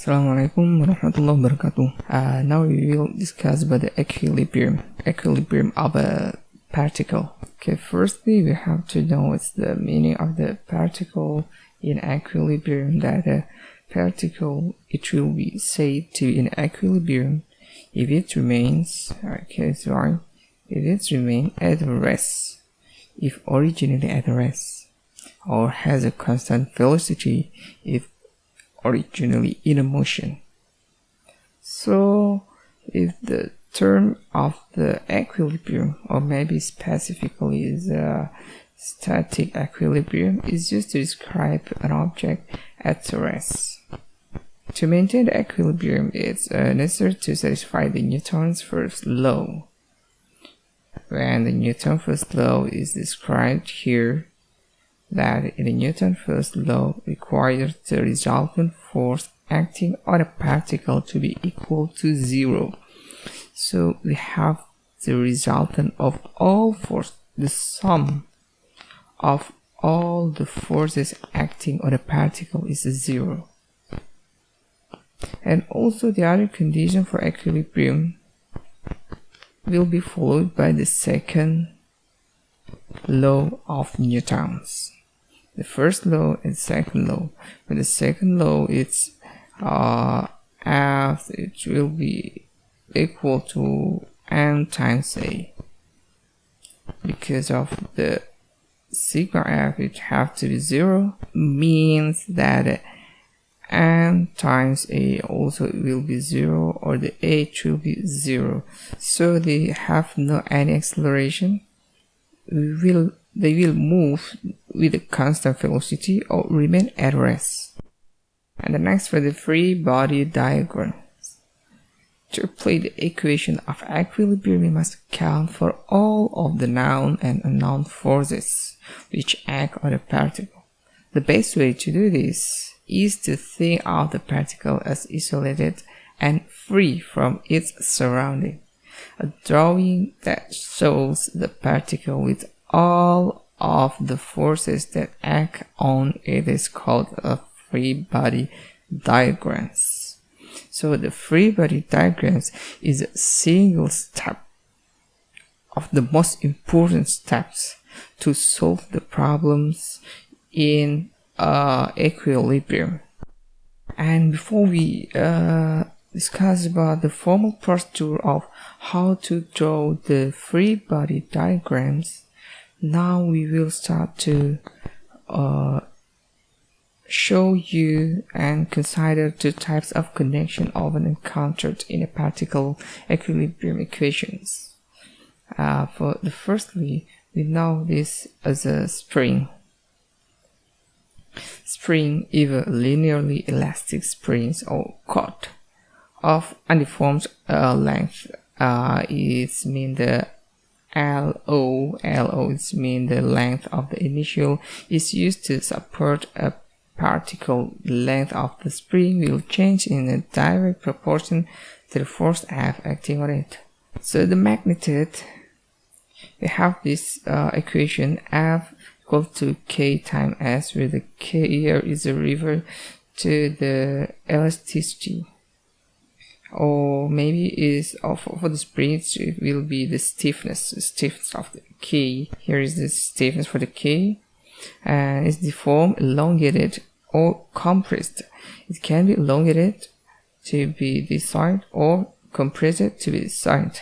Assalamualaikum warahmatullahi wabarakatuh. Now we will discuss about the equilibrium of a particle. Okay, firstly we have to know what's the meaning of the particle in equilibrium. That a particle, it will be said to be in equilibrium if it remains, if it remains at rest, if originally at rest, or has a constant velocity if originally in a motion. So if the term of the equilibrium, or maybe specifically is a static equilibrium, is used to describe an object at rest. To maintain the equilibrium, it's necessary to satisfy the Newton's first law. When the Newton's first law is described here, that in the Newton's first law requires the resultant force acting on a particle to be equal to 0. So we have the resultant of all force, the sum of all the forces acting on a particle is 0. And also the other condition for equilibrium will be followed by the second law of Newton's. The first law and second law. When the second law it's F, it will be equal to m times a. Because of the sigma F, it have to be 0, means that m times a also will be 0, or the h will be 0. So they have no any acceleration. They will move with a constant velocity or remain at rest. And the next, for the free body diagram. To apply the equation of equilibrium, we must account for all of the known and unknown forces which act on a particle. The best way to do this is to think of the particle as isolated and free from its surrounding. A drawing that shows the particle with all of the forces that act on it is called a free body diagrams. So the free body diagrams is a single step of the most important steps to solve the problems in equilibrium. And before we discuss about the formal procedure of how to draw the free body diagrams, now we will start to show you and consider two types of connection often encountered in a particle equilibrium equations. For the firstly, we know this as a spring. Spring, either linearly elastic springs or cord of uniform length, it's mean the LO is mean the length of the initial is used to support a particle. The length of the spring will change in a direct proportion to the force F acting on it. So the magnitude, we have this equation F equal to K times S, where the K here is a refer to the elasticity, or maybe is for the spring it will be the stiffness of the K. Here is the stiffness for the K, and it's the form elongated or compressed. It can be elongated to be this side or compressed to be this side.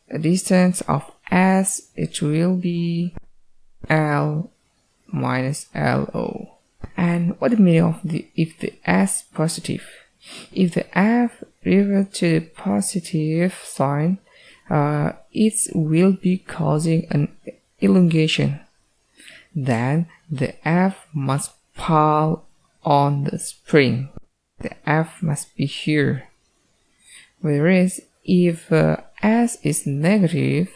The distance of S, it will be L minus LO. And what the meaning of if the S positive? If the F revert to the positive sign, it will be causing an elongation. Then the F must pull on the spring. The F must be here. Whereas if S is negative,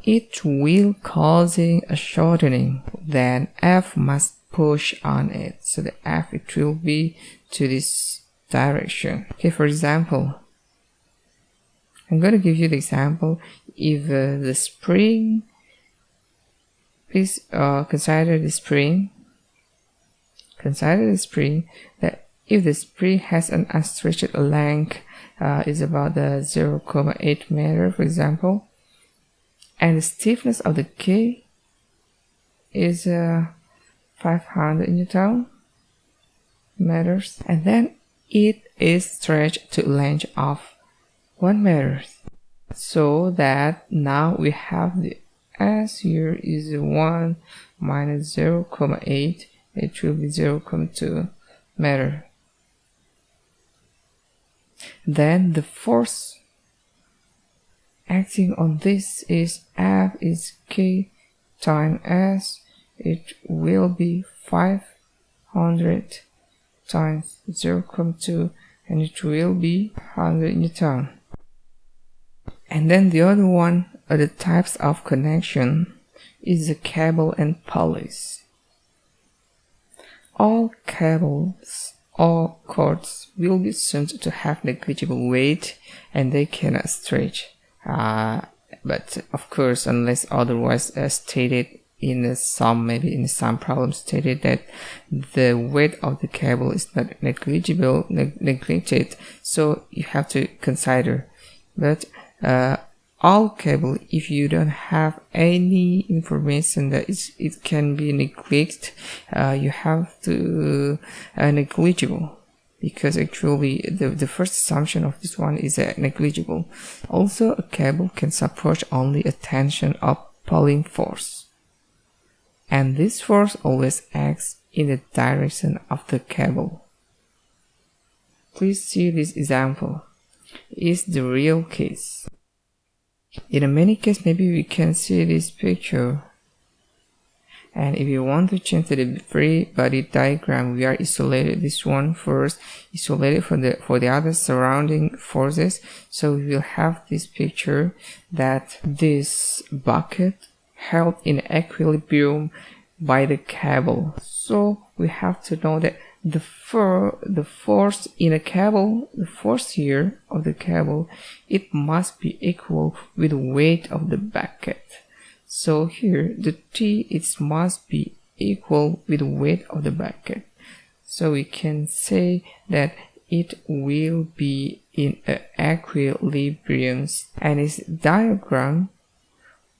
it will causing a shortening. Then F must push on it. So the F, it will be to this direction. Okay, for example, I'm going to give you the example. If the spring, please consider the spring that if the spring has an unstretched length is about 0.8 meter, for example, and the stiffness of the K is 500 Newton meters, and then it is stretched to a length of 1 meter. So that now we have the S here is 1 minus 0.8, it will be 0.2 meter. Then the force acting on this is F is K times S. It will be 500 times 0.2, and it will be 100 Newton. And then the other one are the types of connection is the cable and pulleys. All cables or cords will be assumed to have negligible weight and they cannot stretch. But of course, unless otherwise stated in some problems stated that the weight of the cable is not neglected, so you have to consider. But all cable, if you don't have any information that it can be neglected, you have to negligible, because actually the first assumption of this one is negligible. Also, a cable can support only a tension of pulling force, and this force always acts in the direction of the cable. Please see this example is the real case. In many cases, maybe we can see this picture, and if you want to change the free body diagram, we are isolated this one first, isolated for the other surrounding forces. So we will have this picture that this bucket held in equilibrium by the cable. So we have to know that the force in a cable, the force here of the cable, it must be equal with the weight of the bucket. So here the T, it must be equal with the weight of the bucket. So we can say that it will be in equilibrium. And in this diagram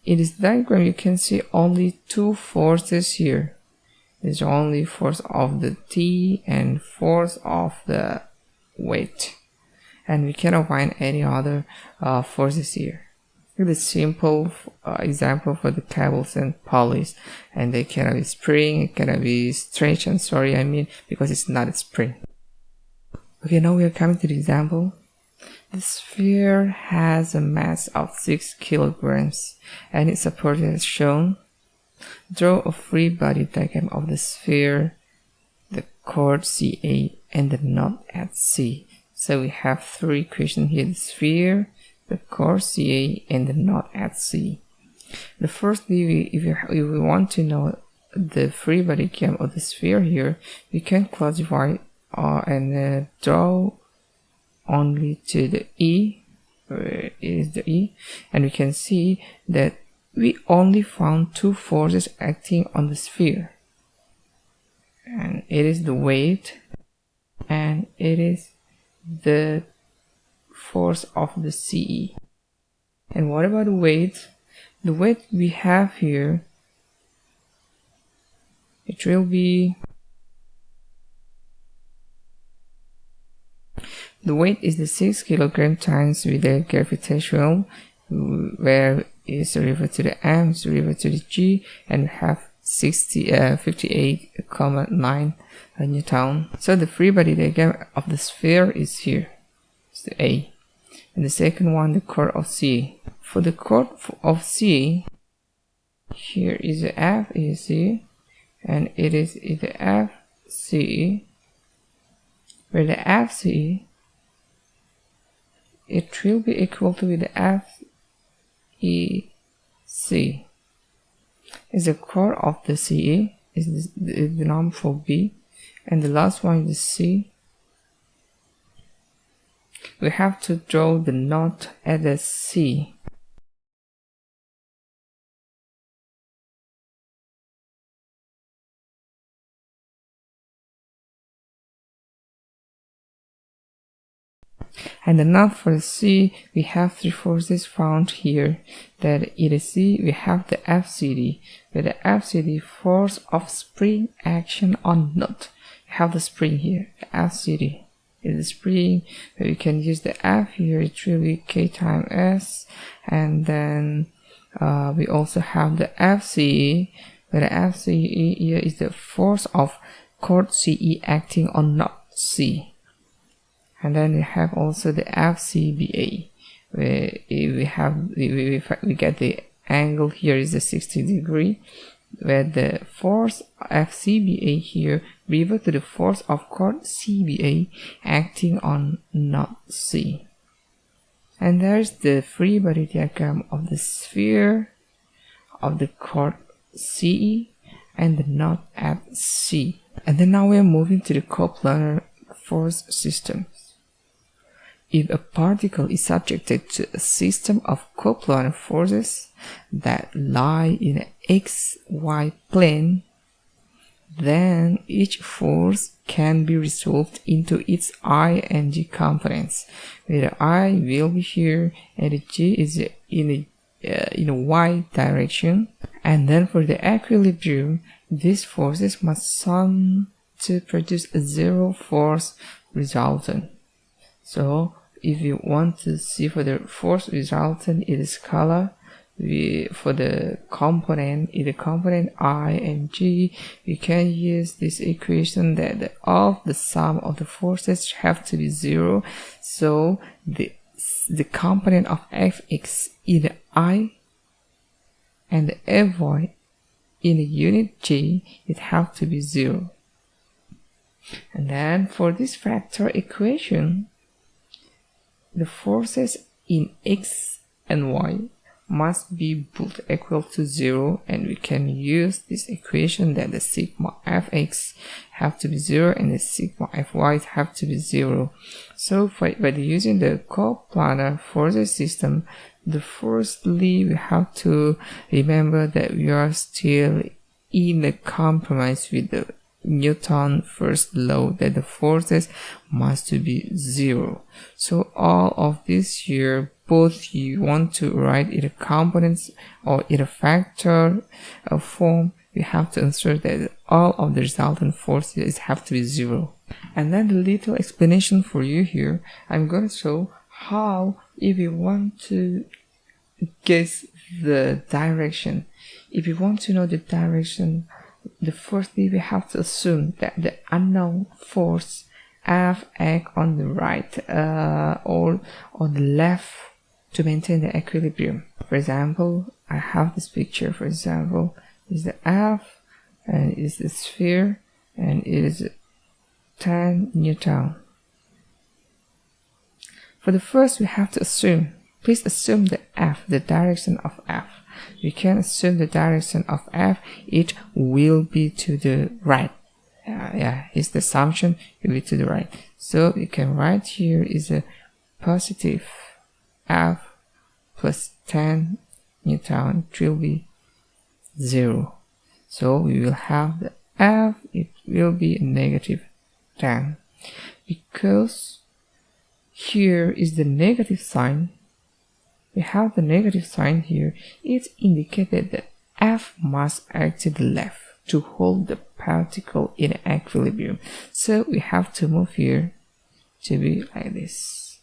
you can see only two forces here. There's only force of the T and force of the weight, and we cannot find any other forces here. The simple example for the cables and pulleys, and they cannot be spring, it cannot be stretch, because it's not a spring. Okay, now we are coming to the example. The sphere has a mass of 6 kilograms and its supported as shown. Draw a free body diagram of the sphere, the chord CA, and the knot at C. So we have three equations here: the sphere, the chord CA, and the knot at C. The first, if we want to know the free body diagram of the sphere here, we can classify and draw only to the E, where is the E, and we can see that we only found two forces acting on the sphere, and it is the weight and it is the force of the CE. And what about the weight? The weight we have here, it will be, the weight is the 6 kilogram times with the gravitational, where is referred to the M, is referred to the G, and we have 58,9 Newton. So the free body diagram of the sphere is here, it's the A. And the second one, the chord of C. For the chord of C, here is the F, is C, and it is the F, C, where the F, C, it will be equal to the F, E, C. Is the chord of the CE, is the number for B, and the last one is the C. We have to draw the knot at the C. And then now for the C, we have three forces found here. That in the C, we have the FCD, with the FCD, force of spring action on nut. We have the spring here, the FCD is the spring. We can use the F here, it will be K times S. And then we also have the FCE, where the FCE here is the force of chord CE acting on nut C. And then we have also the FCBA, where we get the angle here is a 60 degree, where the force FCBA here revert to the force of chord CBA acting on nut C. And there's the free body diagram of the sphere, of the chord CE, and the nut at C. And then now we're moving to the coplanar force systems. If a particle is subjected to a system of coplanar forces that lie in an XY plane, then each force can be resolved into its I and G components, where the I will be here and the G is in a Y direction. And then for the equilibrium, these forces must sum to produce a zero force resultant. So if you want to see for the force resultant, it is scalar. For the component, in the component I and G, we can use this equation that all the sum of the forces have to be zero. So the component of Fx in the I and the Fy in the unit G, it have to be zero. And then for this factor equation, the forces in X and Y must be both equal to 0, and we can use this equation that the sigma Fx have to be 0 and the sigma Fy have to be 0. So by using the coplanar force system, firstly we have to remember that we are still in a compromise with the Newton's first law, that the forces must be 0. So all of this here, both you want to write in a components or in a factor form, we have to insert that all of the resultant forces have to be 0. And then the little explanation for you here, I'm going to show how, if you want to guess the direction, if you want to know the direction, the first thing we have to assume that the unknown force F act on the right or on the left to maintain the equilibrium. For example, I have this picture. For example, is the F and is the sphere and it is 10 Newton. For the first, we have to assume. Please assume the F, the direction of F. We can assume the direction of F, it will be to the right. It's the assumption, it will be to the right. So you can write here is a positive F plus 10 Newton, it will be 0. So we will have the F, it will be negative 10. Because here is the negative sign, we have the negative sign here, it indicated that F must act to the left to hold the particle in equilibrium. So we have to move here to be like this.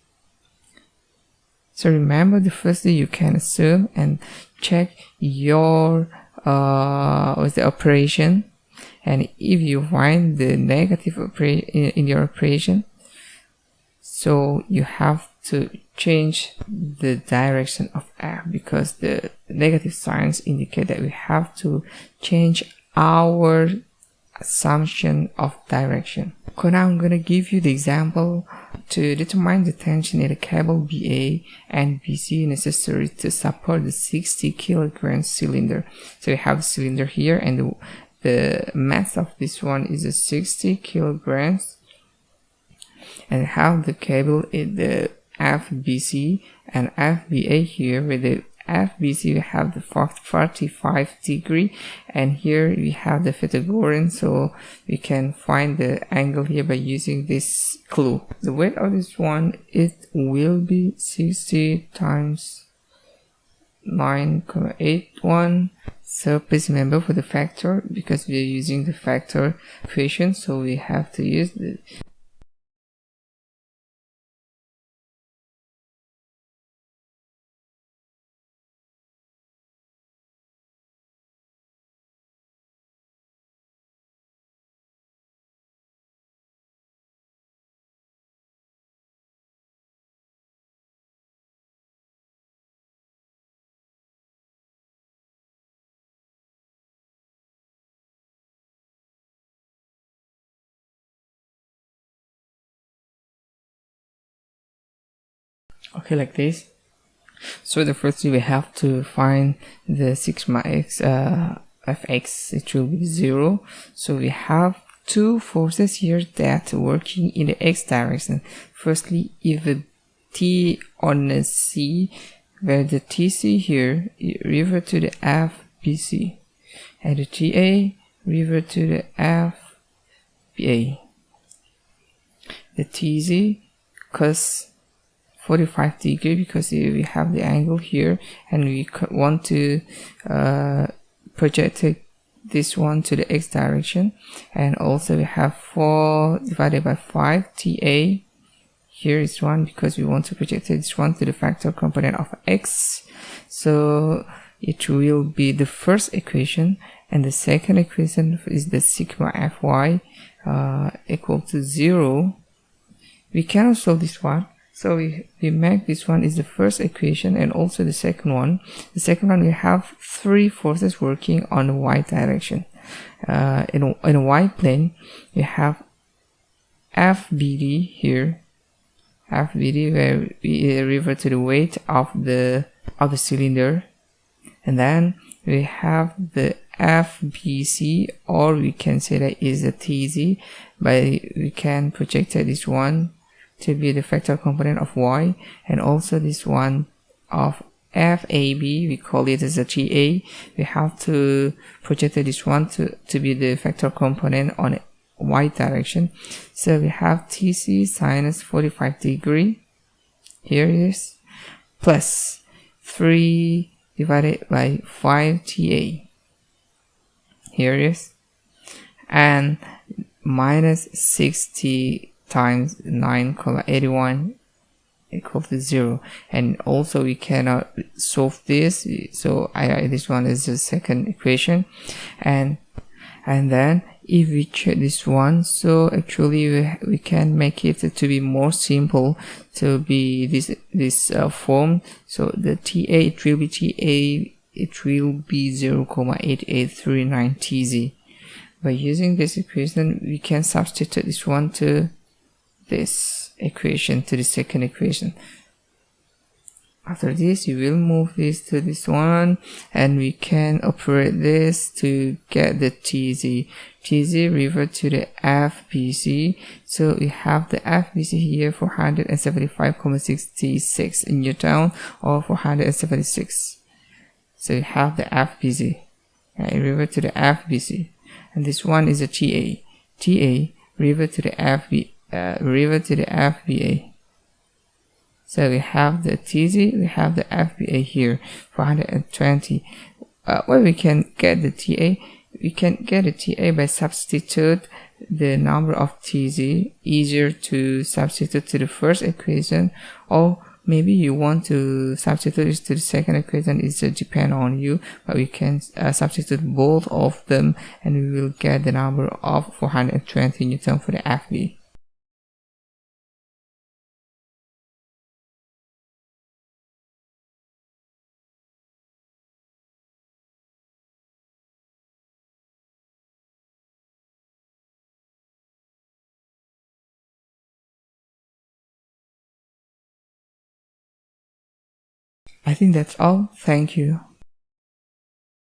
So remember, the first thing you can assume and check your with the operation, and if you find the negative in your operation, so you have to change the direction of F, because the negative signs indicate that we have to change our assumption of direction. So now I'm going to give you the example to determine the tension in the cable BA and BC necessary to support the 60 kilogram cylinder. So we have the cylinder here, and the mass of this one is a 60 kilograms, and have the cable in the FBC and FBA here, with the FBC we have the 45 degree, and here we have the Pythagorean, so we can find the angle here by using this clue. The weight of this one, it will be 60 times 9.81. So please remember for the factor, because we are using the factor equation, so we have to use the okay, like this. So the first thing we have to find the sigma x fx, it will be 0. So we have two forces here that are working in the x direction. Firstly, if the t on the c, where the tc here revert to the fbc, and the ta revert to the fba. The tz cos 45 degree, because we have the angle here and we want to project this one to the x direction, and also we have 4 divided by 5 ta. Here is 1 because we want to project this one to the factor component of x, so it will be the first equation, and the second equation is the sigma fy equal to 0. We cannot solve this one, so we make this one is the first equation, and also the second one. The second one, we have three forces working on the y direction. In a y plane, we have FBD here, FBD, where we revert to the weight of the cylinder, and then we have the FBC, or we can say that is a TZ, but we can project this one to be the factor component of y, and also this one of FAB, we call it as a TA. We have to project this one to be the factor component on y direction. So we have TC sinus 45 degree, here it is, plus 3 divided by 5 TA, here it is, and minus 60 times 9.81 equal to 0. And also we cannot solve this, so this one is the second equation, and then if we check this one, so actually we can make it to be more simple, to be this form. So the TA, it will be 0.8839 TZ. By using this equation, we can substitute this one to this equation, to the second equation. After this, you will move this to this one, and we can operate this to get the TZ. TZ revert to the FBC. So we have the FBC here, 475.66 in Newton, or 476. So you have the FBC, and revert to the FBC, and this one is a TA. TA revert to the FBA. So we have the TZ, we have the FBA here, 420. Where we can get the TA? We can get the TA by substitute the number of TZ. Easier to substitute to the first equation, or maybe you want to substitute this to the second equation. It depends on you, but we can substitute both of them, and we will get the number of 420 Newton for the FB. I think that's all. Thank you.